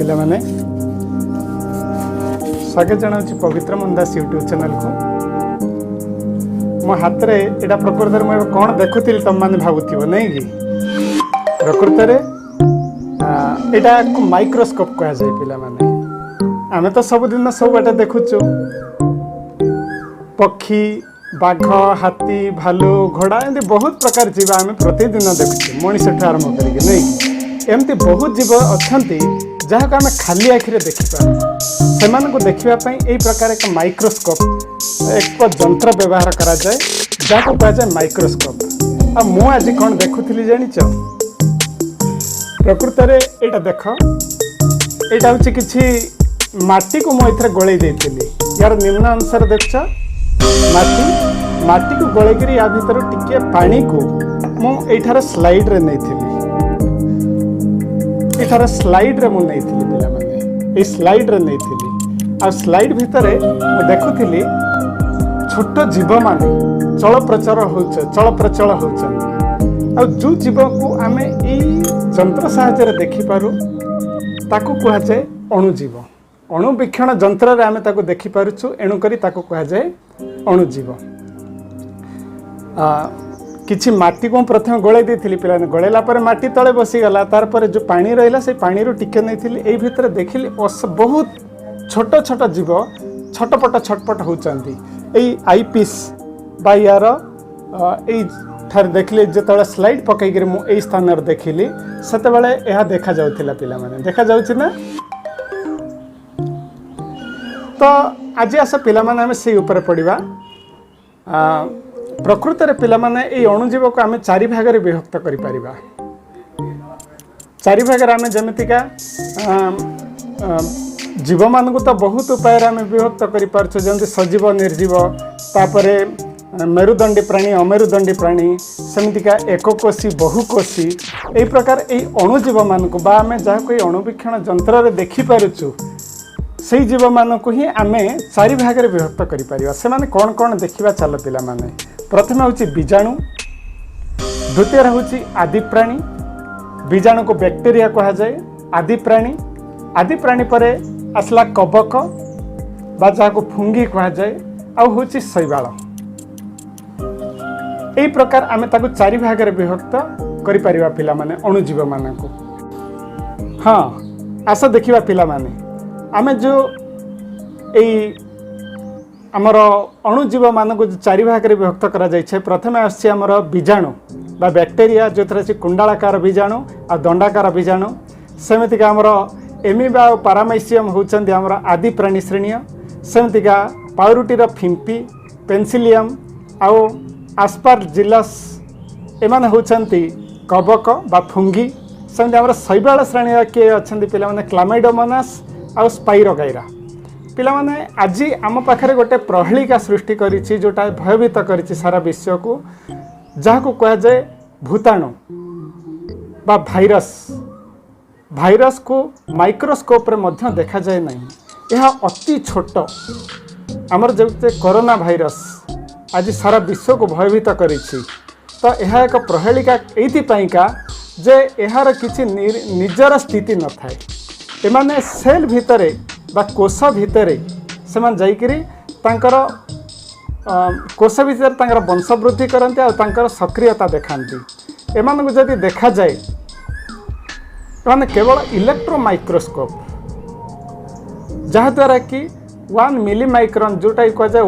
पिला माने स्वागत जनाऊँ पवित्र मनदास यूट्यूब चैनल को मो हाथ में यहाँ प्रकृत में मुझे कौन देखुली तुम मैंने भावुव नहीं कि प्रकृत में यहाँ माइक्रोस्कोप कह जाए पिला माने आमे तो सबुदिन सब बाटे देखुचु पक्षी बाघ हाथी भालू घोड़ा एमती बहुत प्रकार जीव आम प्रतिदिन देखुचे मनीष आरंभ करके नहीं एमती बहुत जीव अच्छा जहाँ को आम खाली आखिरे देखिपार से देखापी यही प्रकार एक माइक्रोस्कोप एक जंत्र व्यवहार करा जाए जहाँ कह जाए माइक्रोस्कोप आ मु आज कौन देखुली जानिच प्रकृत में यहाँ देख यहाँ हूँ कि माटी को मुझे गोल देती यार निम्न अनुसार देख माटी को गोल या भीतर टिके पानी को मुझे स्लाइड रे नहीं एठार स्लाइड रे मुझे नहीं पिला माने स्लाइड रे नहीं आ स्लाइड भितर देखुली छोट जीव माने चल प्रचल हो जो जीव को आम यंत्र साहाय्य देखिपारू ताकू कह जाए अणुजीव अणुवीक्षण जंत्र रे आमे ताकू देखि पारुछु एणुकरी ताकू कह जाए अणुजीव किछि माटी को प्रथम गोलाई देथिली पिला गोलेला पर माटी तले बसीगला तार पर जो पानी रहिला से पानी रो टिके नहीं एई भितर देखिली बहुत छोट छोट जीव छटपट होचंती एई आईपीस बा यार एई ठार देखले जेतले स्लाइड पकईकरी मु एई स्थान रे देखिली सेतेबेले एहा देखा जाउथिला पिला माने देखा जाउछि ना तो आज आस पे से उपर पड़ा प्रकृत में पे अणुजीव को आम चारि भाग में विभक्त कर चारि भाग आम जमीका जीव मान तो बहुत उपाय आम विभक्त कर सजीव निर्जीव तापर मेरुदंडी प्राणी अमेरुदंडी प्राणी सेमतिका एककोशी बहुकोशी यही प्रकार यही अणुजीव मान को आम जहाँ अणुवीक्षण जंत्र देखिपुँ से जीव मान को ही आम चारि भाग में विभक्त कर कौन कौन देखा चल पिला माने प्रथम हूँ बीजाणु द्वितीय हूँ आदि प्राणी बीजाणु को बैक्टेरिया कह जाए आदि प्राणी पर आसला कबक बा जहाँ को फुंगी कह जाए आ हूँ शैवाल यही प्रकार आम ताकू चारि भाग में विभक्त कर पिला माने अणुजीव मान को हाँ आस देखा पिला माने आम जो आमर अणुजीव मान को चारि भाग में विभक्त करा जाइछे प्रथम आमर बीजाणु बा बैक्टेरिया जो थे कुंडालाकार बीजाणु आ दंडाकार बीजाणु सेमतिका आमर एमिबा और पारामाइसियम होचंदी आमर आदि प्राणी श्रेणी सेमतिका पाउरुटीर फिंपी पेन्सिलियम आउ आस्पारजिलस एमाने होचंदी कबक बा फुंगी सेमति आमर शैवाल श्रेणी किए अच्छा पे क्लामाइडोमोनास आउ स्पाइरोगाइरा पिला माने आज आम पाखरे गोटे प्रहेलिका सृष्टि करिछि जोटा भयभीत करिछि सारा विश्व को जहाँ को कह जाए भूताणु बा भाइरस को माइक्रोस्कोप रे मध्य देखा जाए नहीं यह अति छोट आमर जो कोरोना भाइरस आज सारा विश्व को भयभीत करिछि तो यह एक प्रहेलिका एइथिपाइका जे यार किछि निजर स्थिति न थाए एमाने सेल भितरे बा कोष भितरे से जाइकरी तांकर कोष भितर तांकर वंशवृद्धि करते और सक्रियता देखाती एमान को जदि देखा जाए माने केवल इलेक्ट्रो माइक्रोस्कोप जहाँ द्वारा कि 1 मिली माइक्रोन जोटा कह जाए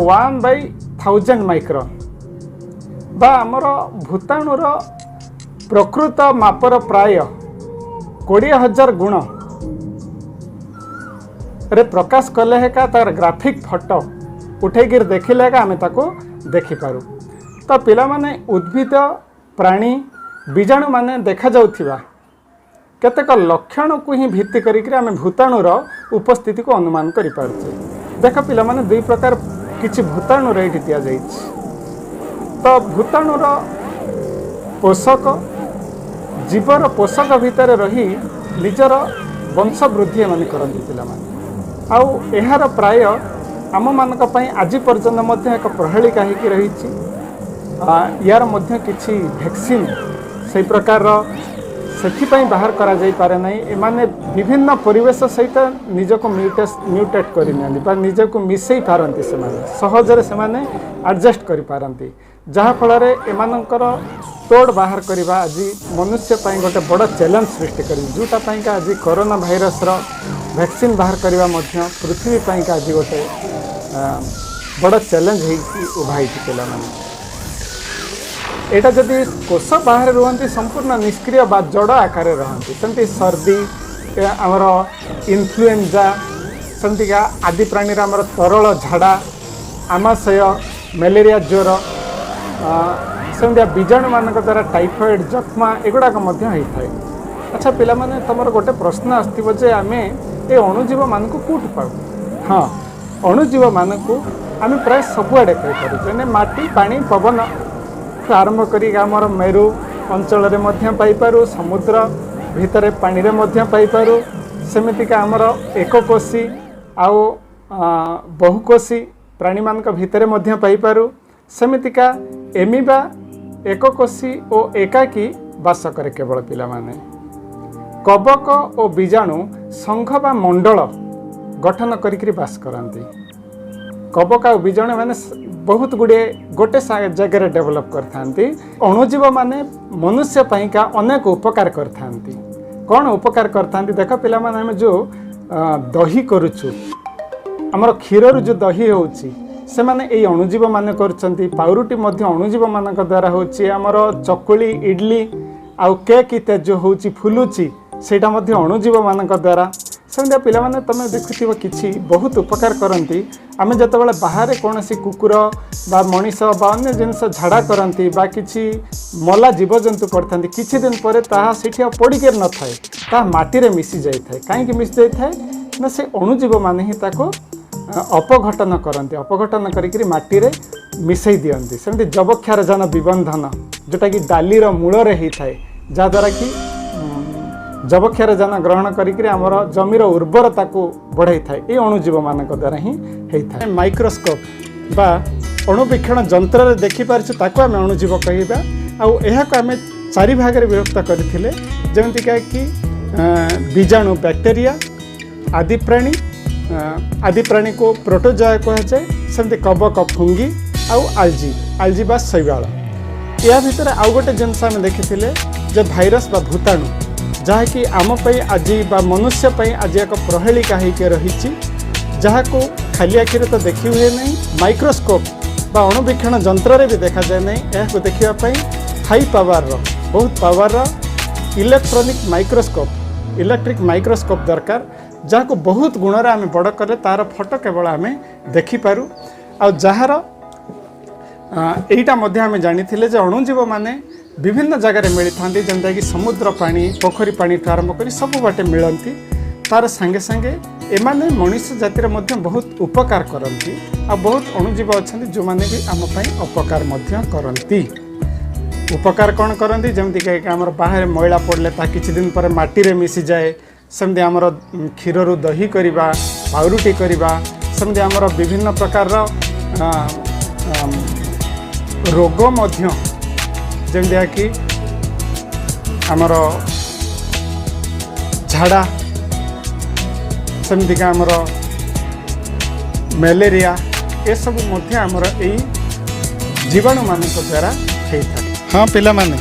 1/1000 माइक्रोन बा आमर भूताणुर प्रकृत मापर प्राय 20,000 गुण रे प्रकाश कले है का तार ग्राफिक फोटो उठेक देखिले का आम ताको देखिपारू तो पिला माने उद्भिद प्राणी बीजाणु माने देखा जाउथिबा केतेक लक्षण को ही भित्ति करिक आम भूताणुर उपस्थिति को अनुमान करि पारछे देख पिला माने दुई प्रकार किछि भूताणु रे दिया जाइछि तो भूताणुर पोषक जीवर पोषक भितर रही निजर वंशवृद्धि माने करନ୍ତି पिला माने आउ एहार प्राय आम मानक पई आज पर्यंत मध्य एक प्रहेलिका होगी रही यार मध्य किछि वैक्सीन से प्रकार ସେଥିପାଇଁ ବାହାର କରାଯାଇପାରେ ନାହିଁ। ଏମାନେ ବିଭିନ୍ନ ପରିବେଶ ସହିତ ନିଜକୁ ମ୍ୟୁଟେଟ୍ କରିନିଅନ୍ତି ବା ନିଜକୁ ମିଶାଇ ପାରନ୍ତି। ସେମାନେ ସହଜରେ ସେମାନେ ଆଡ଼ଜଷ୍ଟ କରିପାରନ୍ତି, ଯାହାଫଳରେ ଏମାନଙ୍କର ତୋଡ଼ ବାହାର କରିବା ଆଜି ମନୁଷ୍ୟ ପାଇଁ ଗୋଟେ ବଡ଼ ଚ୍ୟାଲେଞ୍ଜ ସୃଷ୍ଟି କରିଛି, ଯେଉଁଟା ପାଇଁକା ଆଜି କରୋନା ଭାଇରସର ଭ୍ୟାକ୍ସିନ୍ ବାହାର କରିବା ମଧ୍ୟ ପୃଥିବୀ ପାଇଁକା ଆଜି ଗୋଟେ ବଡ଼ ଚ୍ୟାଲେଞ୍ଜ ହେଇକି ଉଭା ହେଇଛି ପିଲାମାନେ। ଏଇଟା ଯଦି କୋଷ ବାହାରେ ରୁହନ୍ତି ସମ୍ପୂର୍ଣ୍ଣ ନିଷ୍କ୍ରିୟ ବା ଜଡ଼ ଆକାରରେ ରହନ୍ତି, ସେମିତି ସର୍ଦ୍ଦି ଆମର ଇନଫ୍ଲୁଏଞ୍ଜା, ସେମିତିକା ଆଦି ପ୍ରାଣୀର ଆମର ତରଳ ଝାଡ଼ା, ଆମାଶୟ, ମ୍ୟାଲେରିଆ ଜ୍ୱର, ସେମିତିଆ ବୀଜାଣୁମାନଙ୍କ ଦ୍ୱାରା ଟାଇଫଏଡ଼୍, ଯକ୍ଷ୍ମା ଏଗୁଡ଼ାକ ମଧ୍ୟ ହେଇଥାଏ। ଆଚ୍ଛା ପିଲାମାନେ, ତୁମର ଗୋଟେ ପ୍ରଶ୍ନ ଆସିଥିବ ଯେ ଆମେ ଏ ଅଣୁଜୀବମାନଙ୍କୁ କେଉଁଠୁ ପାଉ? ହଁ, ଅଣୁଜୀବମାନଙ୍କୁ ଆମେ ପ୍ରାୟ ସବୁଆଡ଼େ ପାଇପାରୁ, ଯେନେ ମାଟି, ପାଣି, ପବନ ଆରମ୍ଭ କରିକି ଆମର ମେରୁ ଅଞ୍ଚଳରେ ମଧ୍ୟ ପାଇପାରୁ, ସମୁଦ୍ର ଭିତରେ ପାଣିରେ ମଧ୍ୟ ପାଇପାରୁ, ସେମିତିକା ଆମର ଏକକୋଷୀ ଆଉ ବହୁକୋଷୀ ପ୍ରାଣୀମାନଙ୍କ ଭିତରେ ମଧ୍ୟ ପାଇପାରୁ, ସେମିତିକା ଏମିବା ଏକକୋଷୀ ଓ ଏକାକୀ ବାସ କରେ କେବଳ ପିଲାମାନେ। କବକ ଓ ବୀଜାଣୁ ସଂଘ ବା ମଣ୍ଡଳ ଗଠନ କରିକି ବାସ କରନ୍ତି। କବକ ଆଉ ବୀଜାଣୁ ମାନେ ବହୁତ ଗୁଡ଼ିଏ ଗୋଟେ ଜାଗାରେ ଡେଭଲପ୍ କରିଥାନ୍ତି। ଅଣୁଜୀବ ମାନେ ମନୁଷ୍ୟ ପାଇଁକା ଅନେକ ଉପକାର କରିଥାନ୍ତି। କ'ଣ ଉପକାର କରିଥାନ୍ତି? ଦେଖ ପିଲାମାନେ, ଆମେ ଯେଉଁ ଦହି କରୁଛୁ, ଆମର କ୍ଷୀରରୁ ଯେଉଁ ଦହି ହେଉଛି, ସେମାନେ ଏଇ ଅଣୁଜୀବ ମାନେ କରୁଛନ୍ତି। ପାଉରୁଟି ମଧ୍ୟ ଅଣୁଜୀବ ମାନଙ୍କ ଦ୍ୱାରା ହେଉଛି। ଆମର ଚକୁଳି, ଇଡଲି ଆଉ କେକ୍ ଇତ୍ୟାଦି ଯେଉଁ ହେଉଛି, ଫୁଲୁଛି, ସେଇଟା ମଧ୍ୟ ଅଣୁଜୀବ ମାନଙ୍କ ଦ୍ୱାରା। ସେମିତିଆ ପିଲାମାନେ, ତୁମେ ଦେଖୁଥିବ କିଛି ବହୁତ ଉପକାର କରନ୍ତି। ଆମେ ଯେତେବେଳେ ବାହାରେ କୌଣସି କୁକୁର ବା ମଣିଷ ବା ଅନ୍ୟ ଜିନିଷ ଝାଡ଼ା କରନ୍ତି ବା କିଛି ମଲା ଜୀବଜନ୍ତୁ ପଡ଼ିଥାନ୍ତି, କିଛି ଦିନ ପରେ ତାହା ସେଠି ଆଉ ପଡ଼ିକି ନଥାଏ, ତାହା ମାଟିରେ ମିଶି ଯାଇଥାଏ। କାହିଁକି ମିଶି ଯାଇଥାଏ ନା ସେ ଅଣୁଜୀବ ମାନେ ହିଁ ତାକୁ ଅପଘଟନ କରନ୍ତି, ଅପଘଟନ କରିକି ମାଟିରେ ମିଶାଇ ଦିଅନ୍ତି। ସେମିତି ଯବକ୍ଷାରଜାନ ବିବନ୍ଧନ, ଯେଉଁଟାକି ଡାଲିର ମୂଳରେ ହେଇଥାଏ, ଯାହାଦ୍ୱାରା କି ଯବକ୍ଷାରଜାନ ଗ୍ରହଣ କରିକି ଆମର ଜମିର ଉର୍ବରତାକୁ ବଢ଼ାଇଥାଏ। ଏ ଅଣୁଜୀବ ମାନଙ୍କ ଦ୍ୱାରା ହିଁ ହେଇଥାଏ। ମାଇକ୍ରୋସ୍କୋପ ବା ଅଣୁବୀକ୍ଷଣ ଯନ୍ତ୍ରରେ ଦେଖିପାରୁଛୁ, ତାକୁ ଆମେ ଅଣୁଜୀବ କହିବା। ଆଉ ଏହାକୁ ଆମେ ଚାରି ଭାଗରେ ବିଭକ୍ତ କରିଥିଲେ, ଯେମିତିକା କି ବୀଜାଣୁ ବ୍ୟାକ୍ଟେରିଆ, ଆଦିପ୍ରାଣୀ, ଆଦିପ୍ରାଣୀକୁ ପ୍ରୋଟୋଜୋଆ କୁହାଯାଏ, ସେମିତି କବକ ଫୁଙ୍ଗି ଆଉ ଆଲଜି ବା ଶୈବାଳ। ଏହା ଭିତରେ ଆଉ ଗୋଟେ ଜିନିଷ ଆମେ ଦେଖିଥିଲେ ଯେ ଭାଇରସ୍ ବା ଭୂତାଣୁ, ଯାହାକି ଆମ ପାଇଁ ଆଜି ବା ମନୁଷ୍ୟ ପାଇଁ ଆଜି ଏକ ପ୍ରହେଳିକା ହେଇକି ରହିଛି, ଯାହାକୁ ଖାଲି ଆଖିରେ ତ ଦେଖି ହୁଏ ନାହିଁ, ମାଇକ୍ରୋସ୍କୋପ୍ ବା ଅଣୁବୀକ୍ଷଣ ଯନ୍ତ୍ରରେ ବି ଦେଖାଯାଏ ନାହିଁ। ଏହାକୁ ଦେଖିବା ପାଇଁ ହାଇ ପାୱାରର, ବହୁତ ପାୱାରର ଇଲେକ୍ଟ୍ରିକ୍ ମାଇକ୍ରୋସ୍କୋପ୍ ଦରକାର, ଯାହାକୁ ବହୁତ ଗୁଣରେ ଆମେ ବଡ଼ କଲେ ତାର ଫଟୋ କେବଳ ଆମେ ଦେଖିପାରୁ। ଆଉ ଯାହାର ଏଇଟା ମଧ୍ୟ ଆମେ ଜାଣିଥିଲେ ଯେ ଅଣୁଜୀବ ମାନେ ବିଭିନ୍ନ ଜାଗାରେ ମିଳିଥାନ୍ତି, ଯେମିତିକି ସମୁଦ୍ର ପାଣି, ପୋଖରୀ ପାଣିଠୁ ଆରମ୍ଭ କରି ସବୁ ବାଟେ ମିଳନ୍ତି। ତାର ସାଙ୍ଗେ ସାଙ୍ଗେ ଏମାନେ ମଣିଷ ଜାତିରେ ମଧ୍ୟ ବହୁତ ଉପକାର କରନ୍ତି। ଆଉ ବହୁତ ଅଣୁଜୀବ ଅଛନ୍ତି ଯେଉଁମାନେ ବି ଆମ ପାଇଁ ଅପକାର ମଧ୍ୟ କରନ୍ତି। ଉପକାର କ'ଣ କରନ୍ତି? ଯେମିତିକି ଆମର ବାହାରେ ମଇଳା ପଡ଼ିଲେ ତାହା କିଛି ଦିନ ପରେ ମାଟିରେ ମିଶିଯାଏ। ସେମିତି ଆମର କ୍ଷୀରରୁ ଦହି କରିବା, ପାଉରୁଟି କରିବା, ସେମିତି ଆମର ବିଭିନ୍ନ ପ୍ରକାରର ରୋଗ ମଧ୍ୟ, ଯେମିତିକି ଆମର ଝାଡ଼ା, ସେମିତିକା ଆମର ମ୍ୟାଲେରିଆ, ଏସବୁ ମଧ୍ୟ ଆମର ଏଇ ଜୀବାଣୁମାନଙ୍କ ଦ୍ୱାରା ହେଇଥାଏ। ହଁ ପିଲାମାନେ,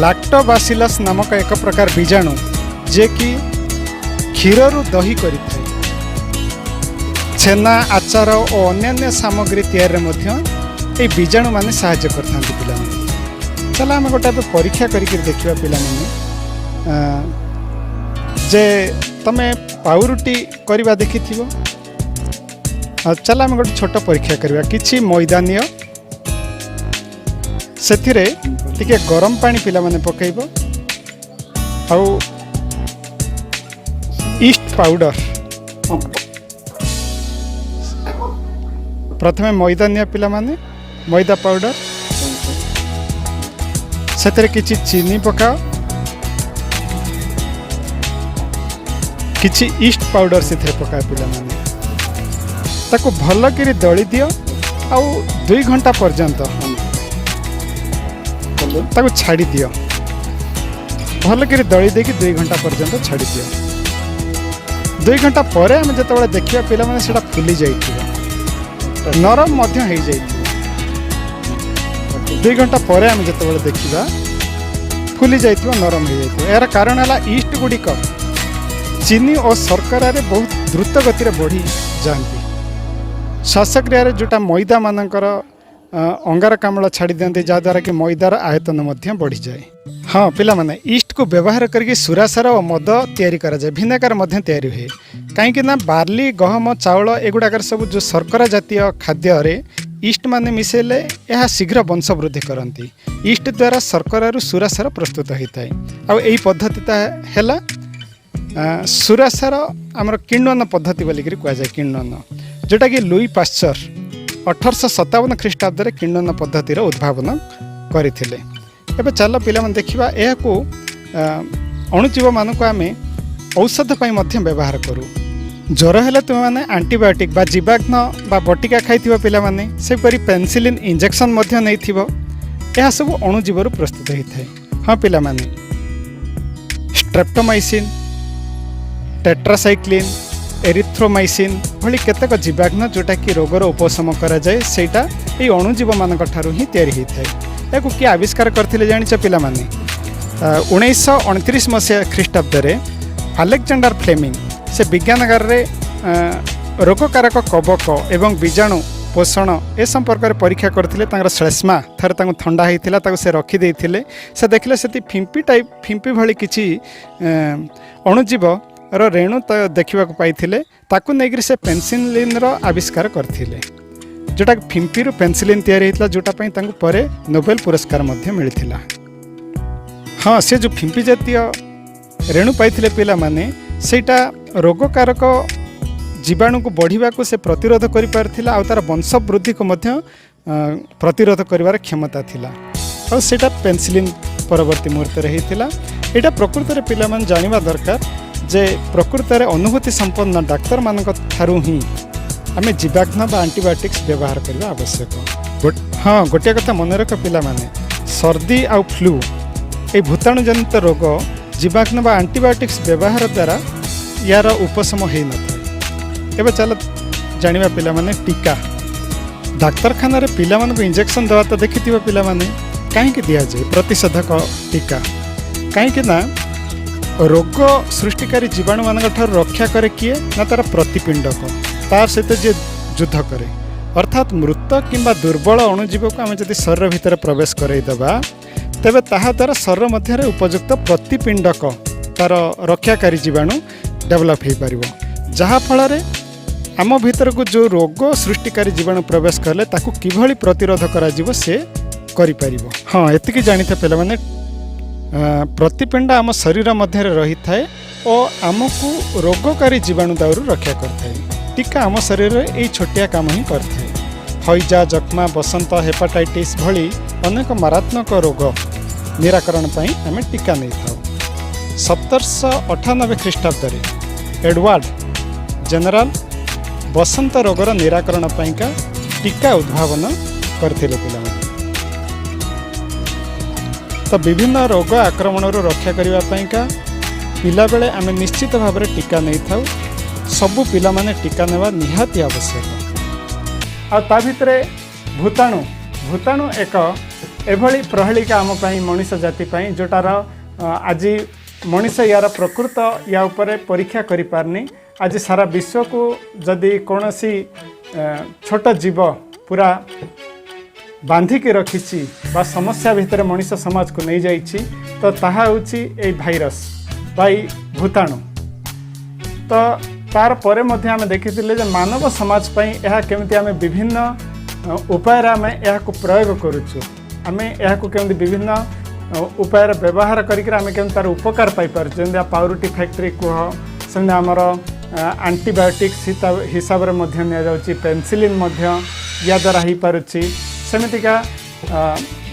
ଲାକ୍ଟୋବାସିଲସ୍ ନାମକ ଏକ ପ୍ରକାର ବୀଜାଣୁ, ଯିଏକି କ୍ଷୀରରୁ ଦହି କରିଥାଏ। ଛେନା, ଆଚାର ଓ ଅନ୍ୟାନ୍ୟ ସାମଗ୍ରୀ ତିଆରିରେ ମଧ୍ୟ এই ବୀଜାଣୁ ମାନେ ସାହାଯ୍ୟ କରିଥାନ୍ତି ପିଲାମାନେ। ଚାଲ ଆମେ ଗୋଟେ ଏବେ ପରୀକ୍ଷା କରିକି ଦେଖିବା ପିଲାମାନେ, ଯେ ତମେ ପାଉରୁଟି କରିବା ଦେଖିଥିବ। ଚାଲ ଆମେ ଗୋଟେ ଛୋଟ ପରୀକ୍ଷା କରିବା। କିଛି ମଇଦା ନିଅ, ସେଥିରେ ଟିକେ ଗରମ ପାଣି ପିଲାମାନେ ପକାଇବ, ଆଉ ଇଷ୍ଟ ପାଉଡର। ପ୍ରଥମେ ମଇଦା ନିଅ ପିଲାମାନେ, ମଇଦା ପାଉଡର, ସେଥିରେ କିଛି ଚିନି ପକାଅ, କିଛି ଇଷ୍ଟ ପାଉଡର ସେଥିରେ ପକାଅ ପିଲାମାନେ। ତାକୁ ଭଲ କରି ଦଳି ଦିଅ, ଆଉ 2 ଘଣ୍ଟା ପର୍ଯ୍ୟନ୍ତ ତାକୁ ଛାଡ଼ି ଦିଅ। भलक दली देकी 2 घंटा पर्यंत छाड़ी दियो। 2 घंटा पर आम जो देखा पे से फुली जाइए नरम हो जाइए। 2 घंटा पर आम जो देखा फुली जाइए नरम हो जाइए। यार कारण है ईस्ट गुड़िक चीनी और शर्करा बहुत द्रुत गति बढ़ी जाती। श्वासक्रिय जोटा मैदा मानकर अंगारकाम्ल छाड़ी दिखती जहाद्वारा कि मैदार आयतन बढ़ी जाए। हाँ पिला माने ईस्ट को व्यवहार करके सुरासार और मद तैयारी करा जाए। भिनेगार तैयारी हुए कहीं बार्ली गहम चाउल एगुड़ाकर सब जो शर्करा जातीय खाद्य ईस्ट माने मिसेले यह शीघ्र वंश वृद्धि करती। ईस्ट द्वारा शर्करारू सुरासार प्रस्तुत होता है। आई पद्धतिटा है सुरासार आमर किण्वन पद्धति बोलिक कहुए। किण्वन जोटा कि लुई पाश्चर 1857 ख्रीष्टाब्द किण्वन पद्धतिर उद्भावन करथिले। एबे चल पिला मन देखिबा एहाकू अणुजीव मानक आम औषध पाई मध्य व्यवहार करूँ। ज्वर हेले तुम मैंने आंटीबायोटिक बा जीवाग्न बा बटिका खाई पिला माने सेपरी पेनिसिलिन इंजेक्शन मध्य नहीं थिबो। यह सब अणुजीवर प्रस्तुत होता है। हाँ पिला माने स्ट्रेप्टोमाइसिन टेट्रासाइक्लिन एरिथ्रोमाइसिन भली केतक जीवाग्न जोटा कि रोगर उपशम कराए सेटा ये अणुजीव मानक ठारू ही तैयारी होता है। या किए आविष्कार करते जाच पिला माने 1929 मसीहा ख्रीष्टाब्द अलेक्जेंडर फ्लेमिंग से विज्ञानगार रोगकारक कवक एवं बीजाणु पोषण ए संपर्क में परीक्षा करते। श्लेष्मा थर थंडा होता से रखीदे से देखले से फिंपी भली किसी अणुजीव रेणु देखा पाई ताकू नहीं से पेनिसिलिन आविष्कार करते जोटा फिंपी पेनिसिलिन तैयारी होता जोटा पर नोबेल पुरस्कार मिलता। हाँ से जो फिंपी जातीय रेणु पाई पिला माने सेटा रोगकारक जीवाणु को बढ़िया को से प्रतिरोध कर पारथिला आ तार वंश वृद्धि को प्रतिरोध करिवार क्षमता थिला। और सेटा पेनिसिलिन परवर्ती मुहूर्त होता। यहाँ प्रकृत में पिला मन जानिबा दरकार जे प्रकृत में अनुभूति संपन्न डाक्तर मानक ठारू ही आम जीवाग्न बा आंटीबायोटिक्स व्यवहार करने आवश्यक। हाँ गोटे कथा मन रख पिला माने सर्दी आ फ्लू ये भूताणु जनित रोग जीवाग्न बा आंटीबायोटिक्स व्यवहार द्वारा यार उपशम हो न था। एवं चल जानिबा पिला माने टीका डाक्तरखाना पिला मानक इंजेक्शन दवा तो देखि पिला माने कहीं दि जाए प्रतिषेधक टीका कहीं ना रोग सृष्टिकारी जीवाणु मान रक्षा करे किए ना तार प्रतिपिंडक तार सहित जे युद्ध करे अर्थात मृत किंबा दुर्बल अणुजीव को आम जब शरीर भितर प्रवेश करईदबा तेबे ताहा द्वारा शरीर मध्य उपयुक्त प्रतिपिंडक तार रक्षाकारी जीवाणु डेवलप हो पार जहाँफल आम भीतर को जो रोग सृष्टिकारी जीवाणु प्रवेश कले ताकू किभली प्रतिरोध करा जीवो से करि परिबो। हाँ एतिकी जानी था पे मैंने प्रतिपिंड आम शरीर मध्य रही थाए और आमको रोगकारी जीवाणु दाउरू रक्षा करता। टीका आम शरीर यही छोटिया काम ही करता। हईजा जक्मा बसंत हेपाटाइटिस भली अनेक मारात्मक रोग निराकरण पर आम टीका नहीं था। 1798 ख्रीष्टाब्द एडवर्ड जेनरल बसंत रोगर निराकरण पाइका टीका उद्भावन करते पिला। तो विभिन्न रोग आक्रमण रक्षा करने पिला बेले आम निश्चित भाव में टीका नहीं था। सबू पिला माने टीका नेवा निहाती आवश्यक। आ ता भितरे भूताणु भूताणु एक एभली प्रहेलिका आम मनीष जाति जोटार आज मनीष यार प्रकृत या उपरे परीक्षा करि पारनी। आज सारा विश्व को जदि कौन सी छोट जीव पूरा बांधिकी रखी बा समस्या भितर मनीष समाज को नहीं जाइछि तो ताहा होछि ए भाइरस बाई भूताणु। तो तार परे मध्य आमे देखिथिले जे मानव समाज पई एहा केमति आमे विभिन्न उपाय आमे एहा को प्रयोग करूछु। आमे एहा को केमति विभिन्न उपाय व्यवहार करिक आमे केमति तार उपकार पाई पार जेंदा पाउरुटी फैक्ट्री को सेंदा हमर एंटीबायोटिक्स हिसाब रे मध्य निया जाउछि पेनिसिलिन मध्य या द्वारा ही पारुछि सेमितिका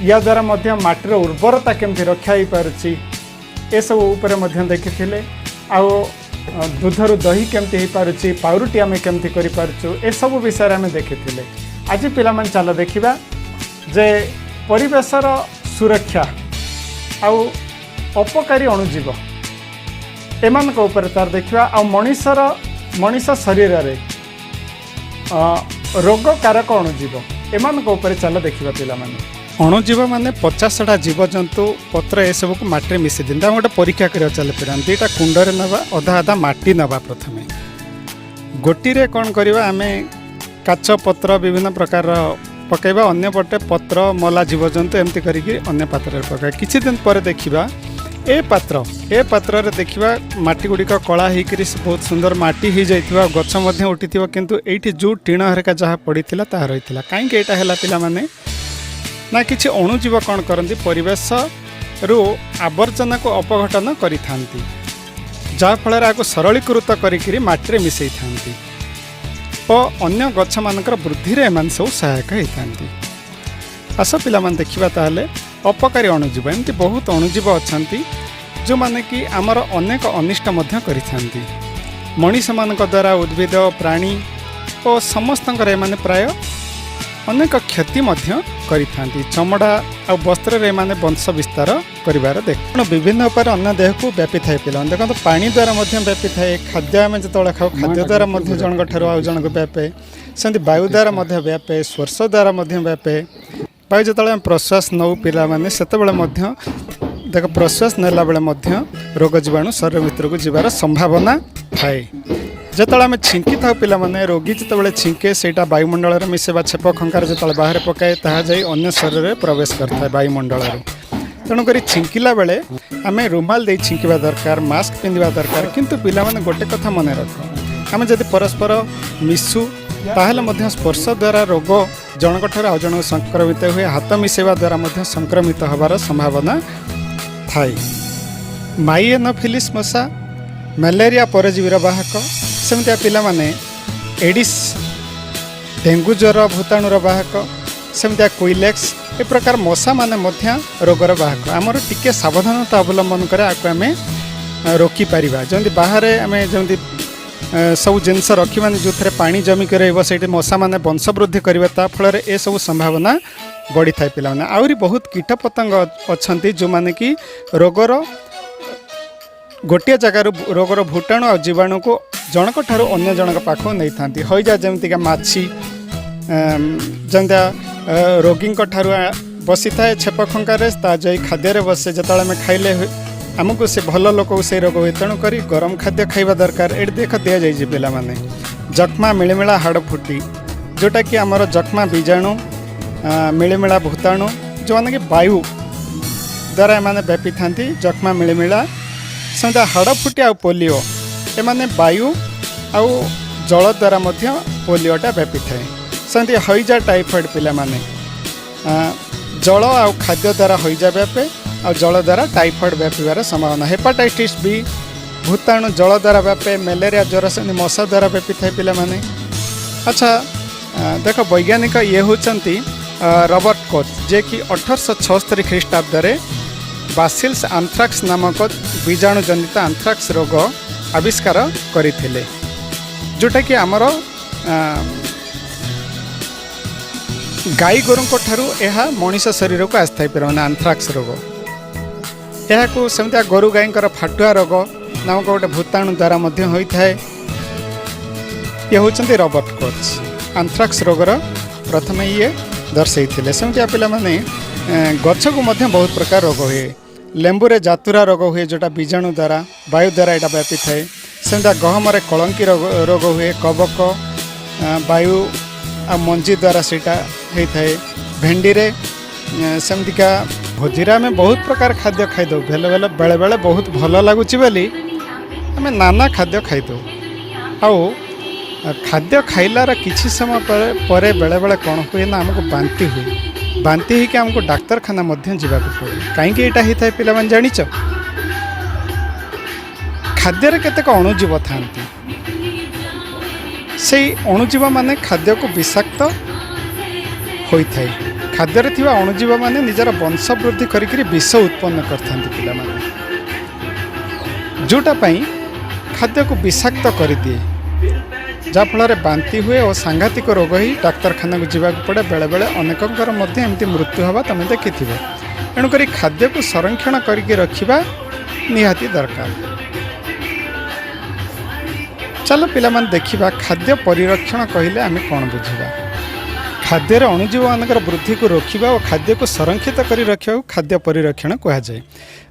या द्वारा मध्य माटीर उर्वरता केमति रक्षा ही पारुछि ए सब ऊपर मध्य देखिथिले। आउ दूधरु दही केमति हो पारुछि पाउरुटी आमे केमति करि पारुछु ए सब विषय आमे देखिथिले। आज पिला मन चल देखिबा जे परिवेशर सुरक्षा आउ अपकारी अणुजीव एमानक ऊपर तार देखा आ मनीष शरीर रे रोगकारक अणुजीव एमानक ऊपर चल देखा पिलामाने अणुजीव माने 50टा जीवजंतु पत्र ए सब को माटी मिसि दिन गोटे परीक्षा कर चल पे दुईटा कुंडरे नवा अधा अधा माटी नवा प्रथमे गोटी रे कौन करवा आम काच पत्र विभिन्न प्रकार पकईवा अन्य पटे पत्र मला जीवजंतु एमती करके अन्य पात्र पकाए किछि दिन पर देखिबा ए पात्र रे देखिबा माटी गुड़िक कला होकर बहुत सुंदर माटी हो जाइथिबा गछ मध्य उठिथिबा किंतु एठी जो टीण हरका जहाँ पड़ीथिला ताहा रहिथिला काहेकि एटा हैला पिला माने ना किछि अणुजीव कौन करती परिवेश रु आवर्जना को अपघटन करि थांती जाफल आपको सरलीकृत करी माटी मिसई थांती और अन्य गछ मानकर वृद्धि रे एमान सब सहायक होती आस पिला माने देखिबा ताहले अपकारी अणुजीव एमती बहुत अणुजीव अछंती जो माने कि आमर अनेक अनिष्ट मध्य करिथांती मनीष मानक द्वारा उद्भिद प्राणी और समस्तंकर एमाने प्राय अनेक क्षति मध्य करिथांती चमड़ा आ वस्त्र रे माने वंश विस्तार करिवार देख विभिन्न उपाय अन्य देह को व्यापी थाए पिला देखो पानी द्वारा मध्य व्यापी थाए खाद्य आम जो खाऊ खाद्य द्वारा मध्य जनक ठारू आउ जनक व्यापे सेमती वायु द्वारा मध्य व्यापे स्पर्श द्वारा मध्य व्यापे वायु जो प्रश्वास नौ पिला माने सेतेबेले मध्य देख प्रश्वास नेला बेले मध्य रोग जीवाणु शरीर भितर को जीवार संभावना थाए जिते आम छिंकी था पिला माने रोगी जिते छिंके सेटा वायुमंडल में मिसेबा छेप खंकार जो बाहर पकाए ताहा जाई अन्य शरीर में प्रवेश करता है वायुमंडल तेणुक छिंकिला बेले आम रुमाल दे छिंकिबा दरकार मास्क पिंधिबा दरकार किंतु पिला माने गोटे कथा मन रख आम जदि परस्पर मिसु ताहले मध्य स्पर्श द्वारा रोग जनक ठार आउ जनक संक्रमित हुए हाथ मिसेवा द्वारा मध्य संक्रमित होबार संभावना थाए माई एनोफिलिस मशा मलेरिया परजीवीर बाहक सेमती पिला माने एडिस डेंगू ज्वर भूताणुर बाहक सेमती क्विलेक्स ए प्रकार मशा माने मध्य रोगर बाहक आमर टिके सावधानता अवलंबन करे आको आमे रोकी पारिबा जंती बाहर आमे जंती सब जिनस रखी माने जो थे पानी जमी कर से मशा मैंने वंश वृद्धि करेंगे ता फल ए सब संभावना बढ़ी थाए पिला माने आउरी बहुत कीट पतंग अच्छा जो माने कि रोगर गोटे जगार रोगर भूताणु और जीवाणु को जनक ठारू अन्य जनक पाख नहीं था हईजा जमीका माछी जमती रोगी ठारू बसी थाए छेप खंकार जा खाद्य बसे जो आम खाइले आमको से भल लोक से रोग हुए तेणुक गरम खाद्य खाइबा दरकार ये देख दि जाइए पिला माने जख्मा मिलमिला हाड़ फुटी जोटा कि आमर जख्मा बीजाणु मिलमिला भूताणु जो मैंने कि वायु द्वारा एमाने व्यापी था जख्मा मिलमिला सेमती हाड़ फुटी आ पोलियो एमाने वायु आउ जल द्वारा मध्य पोलियोटा व्यापी थाए सेमती हईजा टाइफॉइड पिला माने जल आ खाद्य द्वारा हईजा व्यापे और जल द्वारा टाइफॉइड व्यापार संभावना हेपाटाइटिस बी भूताणु जल द्वारा व्यापे मलेरिया ज्वर से मशा द्वारा व्यापी थाए पिला माने अच्छा देख वैज्ञानिक ये होचंती रॉबर्ट कोच जे कि 1876 ख्रीष्टाब्द बासिल्स आंथ्राक्स नामक बीजाणु जनित आंथ्राक्स रोग आविष्कार करथिले जोटा कि आमर गाई गोरु ठारू यह मनीष शरीर को आस्थाई पारे आंथ्राक्स रोग यह सेमती गोरु गाई फाटुआ रोग नामक गोटे भूताणु द्वारा होता है ये होचंती रॉबर्ट कोच आंथ्राक्स रोगर प्रथम ये दर्शई सेमती पिला माने गछ को बहुत प्रकार रोग हुए लेंबू रे जातुरा रोग हुए जोटा बीजाणु द्वारा वायु द्वारा यहाँ व्यापी थाए सेमती गहम कलंकी रोग हुए कबक वायु आ मंजी द्वारा सेटा होता है भेंडी रे सेमतिका भोजीरा आम बहुत प्रकार खाद्य खाईदे बेले बेले बेले बहुत भल लगुच बोली आम नाना खाद्य खाईदे आउ खाद्य खाइलार किसी समय पर बेले बेले कौन हुए ना आमको बांति हुए बांति होकर आमको डाक्तरखाना जावाक पड़े कहीं यहाँ होता है पिला जानिच खाद्य केतेक अणुजीव था से अणुजीव माने खाद्य को विषाक्त होता है खाद्य थिबा अणुजीव माने निजर वंश वृद्धि करी विष उत्पन्न करथांती पिला माने जोटा पई खाद्य को विषाक्त कर दिए जाफल बांति हुए और सांघातिक रोग ही डाक्तरखाना को जावाक पड़े बेले बेले अनेकंकर मध्य एमती मृत्यु हवा तुम देखि तेणुक खाद्य को संरक्षण करके रखिबा निहाती दरकार। चलो पिला माने देखिबा खाद्य परिरक्षण कहले आमे कोन बुझिबा। खाद्यर अणुजीव मानकर वृद्धि को रोकवा और खाद्य को संरक्षित कर रखा खाद्य परिरक्षण कहुए।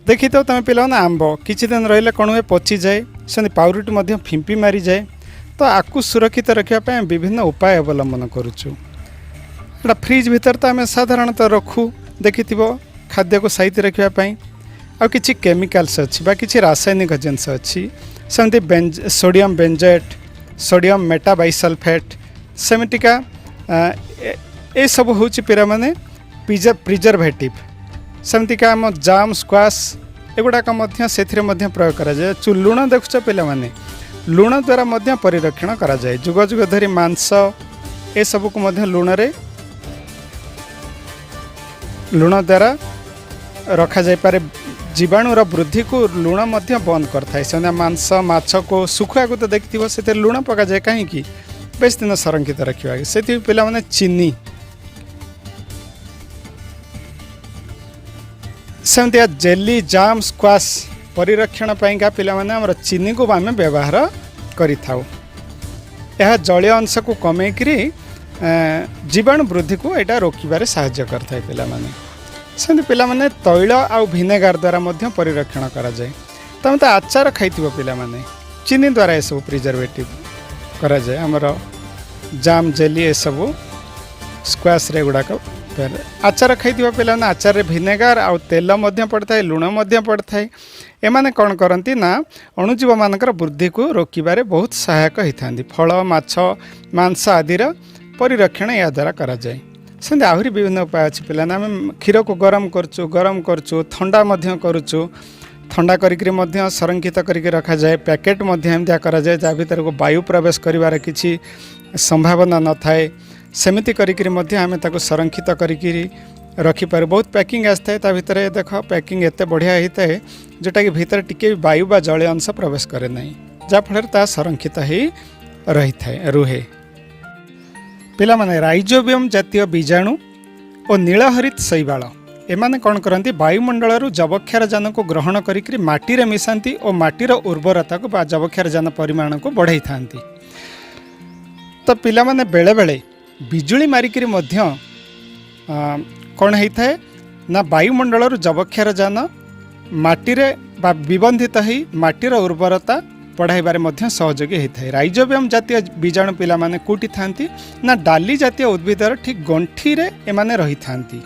देखी तो तुम पिला आंब किछि दिन रहिले कौन हुए पची जाए से पाउरुटी मध्य फिंपी मारी जाए। तो आपको सुरक्षित रखापी विभिन्न उपाय अवलंबन करुचु। फ्रिज भीतर तो आम साधारणतः रखु देखि खाद्य को सहित रखापी आ कि केमिकाल्स अच्छी बा किसी रासायनिक जिनस अच्छी सेमती सोडियम बेंजेट सोडियम मेटाबाइसल्फेट सेमिटिका ए सब हूँ पिरा माने प्रिजर्वेटिव सेमतिका आम जाम स्क्वाश एगुड़ाक प्रयोग करा जाए। लुण देखुच पिला माने लुण द्वारा परिरक्षण करा जाए। जुग जुग धरी मांस ए सब को लुण द्वारा रखा जाए पारे। जीवाणुर वृद्धि को लुण बंद करता है। मांस माछ को सुखुआ को तो देखिए से लुण पका जाए कहीं बेस दिन संरक्षित रखा से पिला माने चीनी सेमती जेली जाम स्क्वाश परिरक्षण पाइंका पिला माने हमर चीनी को आम व्यवहार करि थाउ। यह जलीय अंश को कमेकरी जीवाणु वृद्धि को यहाँ रोकबार साहाय्य करता है। पिला माने सेमती पिला माने तैल आउ भिनेगार द्वारा मध्य परिरक्षण करा जाए। तमे तो आचार खाइथिबो पिला माने चीनी द्वारा ये सब प्रिजर्वेटिव करा जाए। हमर जाम जेली ये सब स्क्वाश रे गुड़ाक आचार खाइथिबा पिला माने आचार रे भिनेगार आउ तेल मध्य पड़ता है लुण मध्य पड़ता है। एमाने कौन करती ना अणुजीव मानकर वृद्धि को रोकबार बहुत सहायक होता। फल माछ मांस आदि परिरक्षण या द्वारा करा जाए। सेमती आहरी विभिन्न उपाय अच्छी पिला आम क्षीर को गरम करचु ठंडा करुचु ठंडा करिकरी मध्य संरक्षित करके रखा जाए। पैकेट एमतिया करा जाए जहाँ भीतर को वायु प्रवेश करिवार किछि संभावना न थाए सेमिति करिकरी मध्य आमे ताको संरक्षित करिकरी रखिपार। बहुत पैकिंग आसता है भितर देख पैकिंग एते बढ़िया होता है जोटा कि भीतर टिके वायु बा जलीय अंश प्रवेश करे नहीं जहाँफल ता संरक्षित ही रही थाए रुहे। पिला माने राइजोबियम जातीय बीजाणु और नीलहरित शैवाल एमाने कौन करती वायुमंडल जबक्षारजान को ग्रहण करी माटी रे मिसांती और माटीर उर्वरता को जबक्षारजान परिमाण को बढ़ाई था। तो पिला माने बेले बेले बिजुली मारिकी कौन होता है ना वायुमंडल जबक्षारजान माटी रे विबंधित ही माटीर उर्वरता पढ़ाइबारे मध्य सहयोगी होता है। राइजोबियम जातीय बीजाणु पिला माने कोटी थांती ना डाली जातीय उद्भिदर ठीक गंठी रे एमाने रही थांती।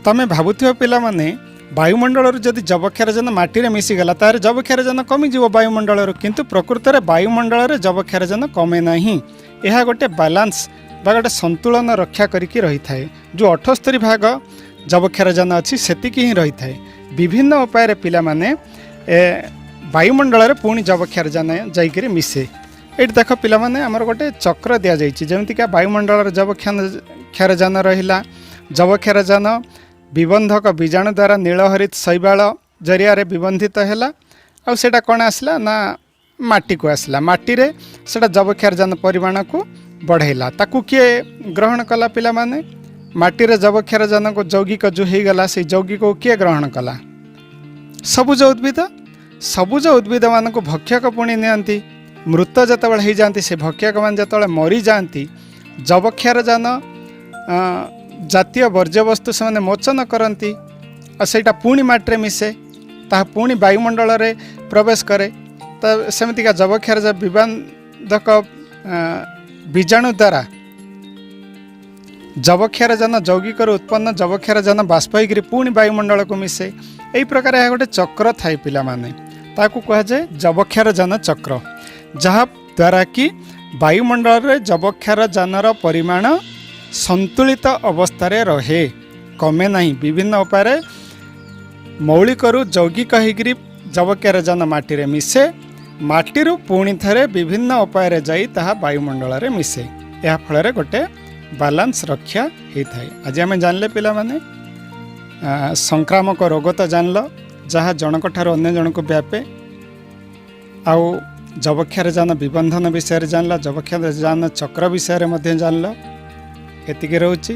तमे भाबुथिबा पिला माने वायुमंडल जदि जबक्षारजान माटी रे मिसीगला तार जबक्षारजान कमिଯିବ वायुमंडल किंतु प्रकृत में वायुमंडल जबक्षारजान कमे नहीं। यह गोटे बैलेंस बा गोटे संतुलन रक्षा करिकी रही थाए। जो 78 भाग जबक्षारजान अच्छी सेतिकी ही रही थाए। विभिन्न उपाय पिला माने वायुमंडल पुणी जबक्षारजान जाइकरी मिसे। ये देख पिला माने आमर गोटे चक्र दि जाइए जमीका वायुमंडल जबक्षारजान रहिला जबक्षारजान विबंधक बीजाणु द्वारा नीलहरित शैवाल जरिया विबंधित है आ सेटा कौन आसला ना माटी को आसला माटी रे सेटा जबक्षारजान परिमाण को बढ़ेला ताकू किए ग्रहण कला पिला माने माटी रे जबक्षारजान को यौगिक जो हो गला से यौगिक को किए ग्रहण कला सबुज उद्भिद मान को भक्षक पुणी नियंती मृत जतबेले हो जाती से भक्षक मान जतबेले मरी जाती जबक्षारजान जातीय वर्ज्यवस्तु से मोचन करती और सेटा पुणी माटी मिसे ता पुणी वायुमंडल रे प्रवेश करे। तो सेमतिका जबक्षारजान विबंधक बीजाणु द्वारा जबक्षारजान यौगिक उत्पन्न जबक्षारजान बाष्प होकर पुणी वायुमंडल को मिसे। यही प्रकार यह गोटे चक्र थाए पिला माने ताकू कहा जाए जबक्षारजान चक्र जहाँ द्वारा कि वायुमंडल रे जबक्षारजानर परिमाण संतुलित अवस्था रहे कमे नहीं। विभिन्न उपाय मौलिक यौगिक होकर जबक्षारजान माटी रे मिसे माटी पुणी थे विभिन्न उपाय जाई ताहा वायुमंडल रे मिसे। यह फल गोटे बैलेंस रक्षा होता है। आज आम जानले पिला माने संक्रामक रोग तो जानल जहाँ जनक ठार अन्य जन को व्यापे आउ जबक्षारजान विबंधन विषय जानल जबक्षारजान चक्र विषय जानल एतिके रहउची।